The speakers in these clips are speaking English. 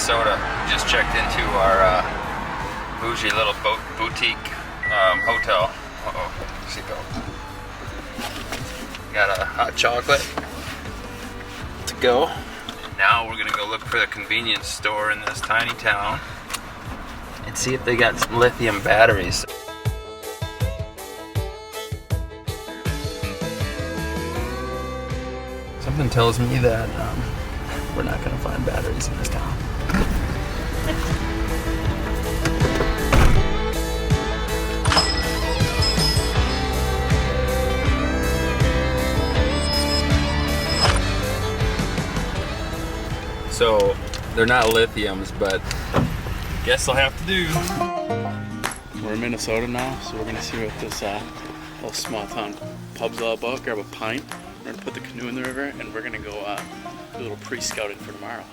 Minnesota. We just checked into our bougie little boutique hotel. Uh-oh, seatbelt. Got a hot chocolate to go. Now we're gonna go look for the convenience store in this tiny town and see if they got some lithium batteries. Something tells me that we're not gonna find batteries in this town. So they're not lithiums, but guess I'll have to do. We're in Minnesota now, so we're gonna see what this little small town pub's all about. Grab a pint. We're gonna put the canoe in the river, and we're gonna go do a little pre-scouting for tomorrow.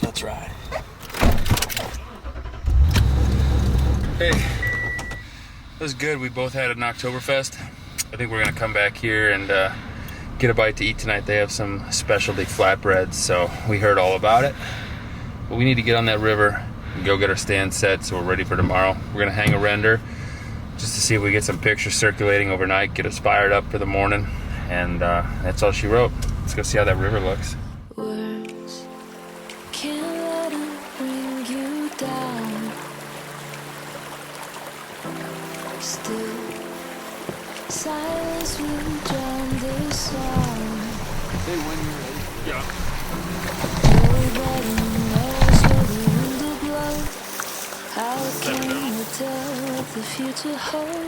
That's right. Hey, it was good. We both had an Oktoberfest. I think we're gonna come back here and get a bite to eat tonight. They have some specialty flatbreads, so we heard all about it. But we need to get on that river and go get our stand set so we're ready for tomorrow. We're gonna hang a render just to see if we get some pictures circulating overnight, get us fired up for the morning, and that's all she wrote. Let's go see how that river looks. Words can't let it bring you down. Still, silence will drown the sound. Say when you're ready. Yeah. Nobody knows where the wind will blow. How can you tell what the future holds?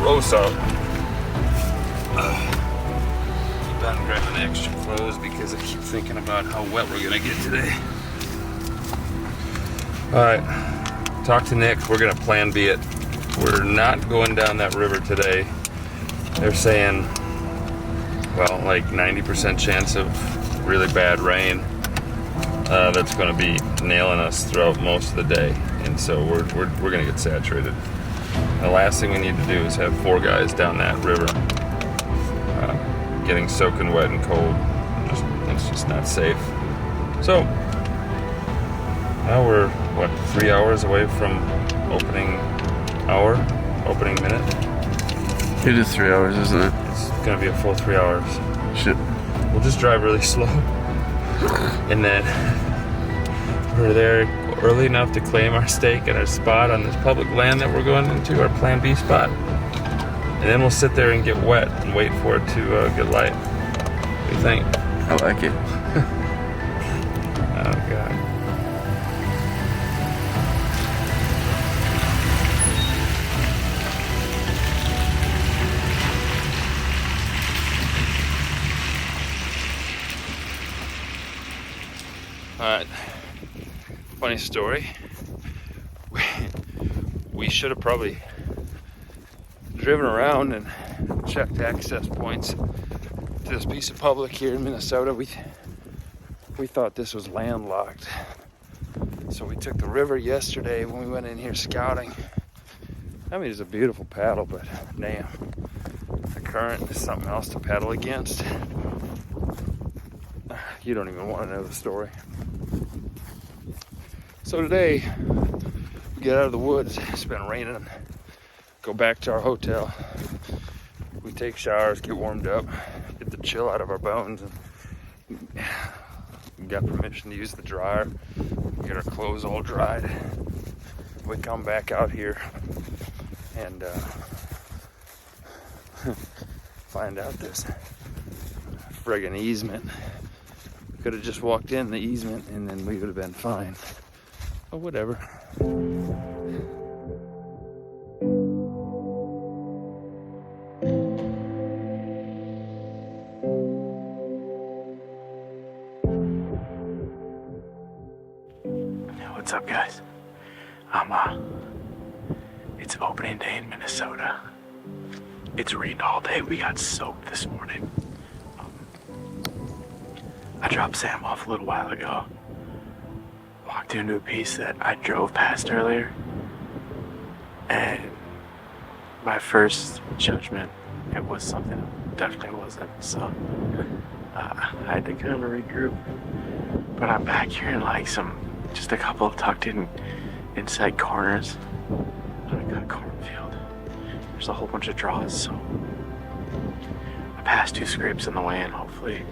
Gross out. Keep on grabbing extra clothes because I keep thinking about how wet we're gonna get today. Alright, talk to Nick. We're gonna plan B it. We're not going down that river today. They're saying, well, like 90% chance of really bad rain. That's gonna be nailing us throughout most of the day. And so we're gonna get saturated. The last thing we need to do is have 4 guys down that river getting soaking wet and cold. It's just not safe. So now we're, what, 3 hours away from opening minute? It is 3 hours, isn't it? It's gonna be a full 3 hours. Shit. We'll just drive really slow. And then we're there early enough to claim our stake and our spot on this public land that we're going into, our Plan B spot. And then we'll sit there and get wet and wait for it to get light. What do you think? I like it. Oh, God. Alright, funny story. We should have probably driven around and checked access points to this piece of public here in Minnesota. We thought this was landlocked. So we took the river yesterday when we went in here scouting. I mean, it's a beautiful paddle, but damn, the current is something else to paddle against. You don't even want to know the story. So today, we get out of the woods, it's been raining, go back to our hotel. We take showers, get warmed up, get the chill out of our bones, and we got permission to use the dryer, get our clothes all dried. We come back out here and find out this friggin' easement. Could have just walked in the easement and then we would have been fine. But whatever. What's up, guys? It's opening day in Minnesota. It's rained all day. We got soaked this morning. I dropped Sam off a little while ago. Walked into a piece that I drove past earlier. And my first judgment, it was something it definitely wasn't. So I had to kind of regroup. But I'm back here in like just a couple of tucked in inside corners on a good cornfield. There's a whole bunch of draws, so I passed 2 scrapes on the way, and hopefully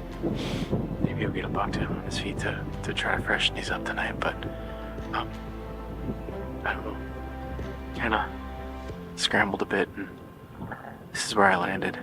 maybe I'll get a buck down on his feet to try to freshen these up tonight. But I don't know, kind of scrambled a bit, and this is where I landed.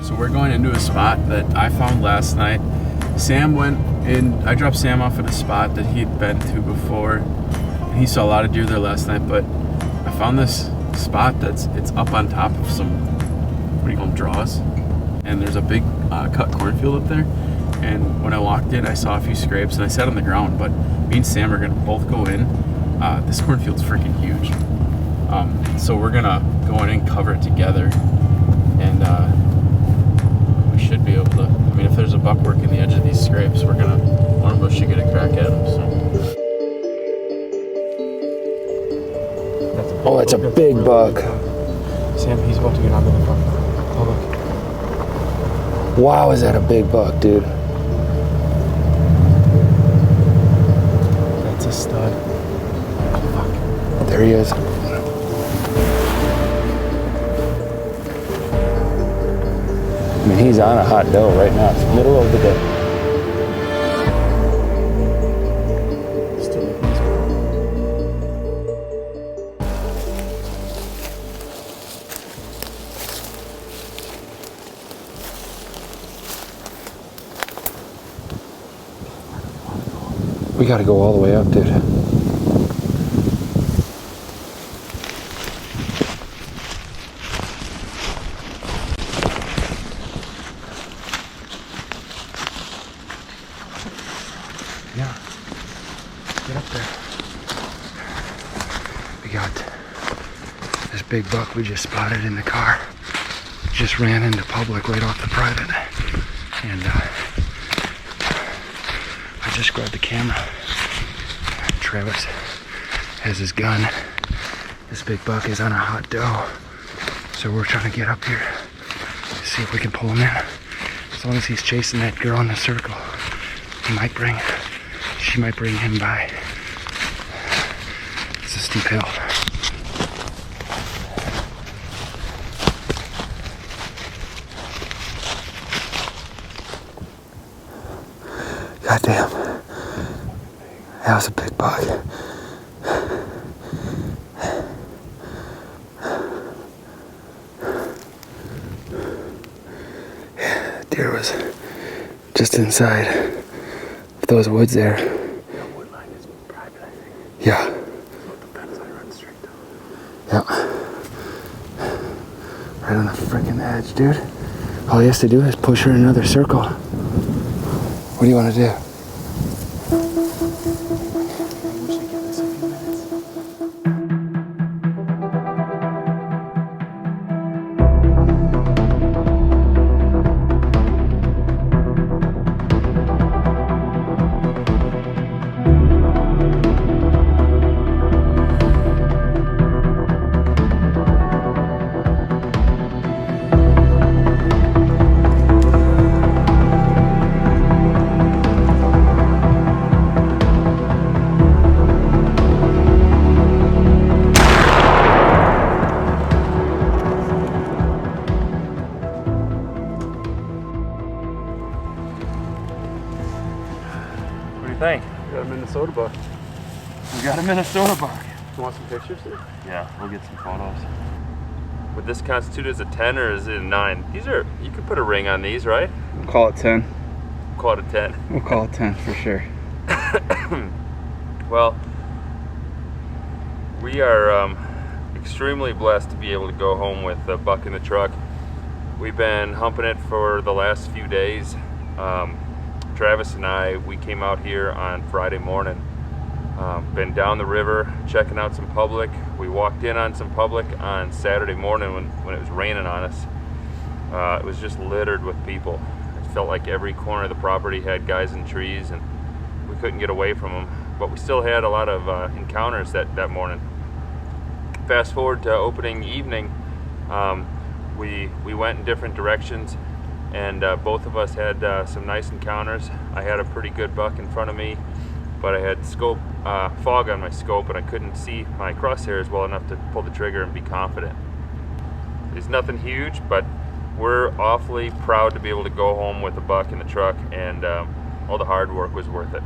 So we're going into a spot that I found last night. Sam went in, I dropped Sam off at a spot that he'd been to before. And he saw a lot of deer there last night, but I found this spot it's up on top of some, what do you call them, draws? And there's a big cut cornfield up there. And when I walked in, I saw a few scrapes and I sat on the ground, but me and Sam are gonna both go in. This cornfield's freaking huge. So we're gonna go in and cover it together. And should be able to, I mean, if there's a buck working the edge of these scrapes, one of us should get a crack at him, so. That's a big buck. Sam, he's about to get onto the buck. Oh, look. Wow, is that a big buck, dude? That's a stud. Fuck. There he is. I mean, he's on a hot doe right now. It's the middle of the day. Still We gotta go all the way up, dude. Yeah, get up there. We got this big buck we just spotted in the car. Just ran into public right off the private. And I just grabbed the camera. Travis has his gun. This big buck is on a hot doe. So we're trying to get up here, see if we can pull him in. As long as he's chasing that girl in the circle, she might bring him by. It's a steep hill. God damn. That was a big bug. Yeah, deer was just inside of those woods there. The wood line is private, I think. Yeah. So the fence line runs straight down. Yeah. Right on the freaking edge, dude. All he has to do is push her in another circle. What do you want to do? We should give this a few minutes. What do you think? We got a Minnesota buck. We got a Minnesota buck. You want some pictures, dude? Yeah, we'll get some photos. Would this constitute as a 10 or is it a 9? These are, you could put a ring on these, right? We'll call it 10. Call it a 10. We'll call it 10 for sure. Well, we are extremely blessed to be able to go home with a buck in the truck. We've been humping it for the last few days. Travis and I, we came out here on Friday morning. Been down the river checking out some public. We walked in on some public on Saturday morning when it was raining on us. It was just littered with people. It felt like every corner of the property had guys in trees and we couldn't get away from them. But we still had a lot of encounters that morning. Fast forward to opening evening, we went in different directions and both of us had some nice encounters. I had a pretty good buck in front of me, but I had fog on my scope and I couldn't see my crosshairs well enough to pull the trigger and be confident. It's nothing huge, but we're awfully proud to be able to go home with a buck in the truck, and all the hard work was worth it.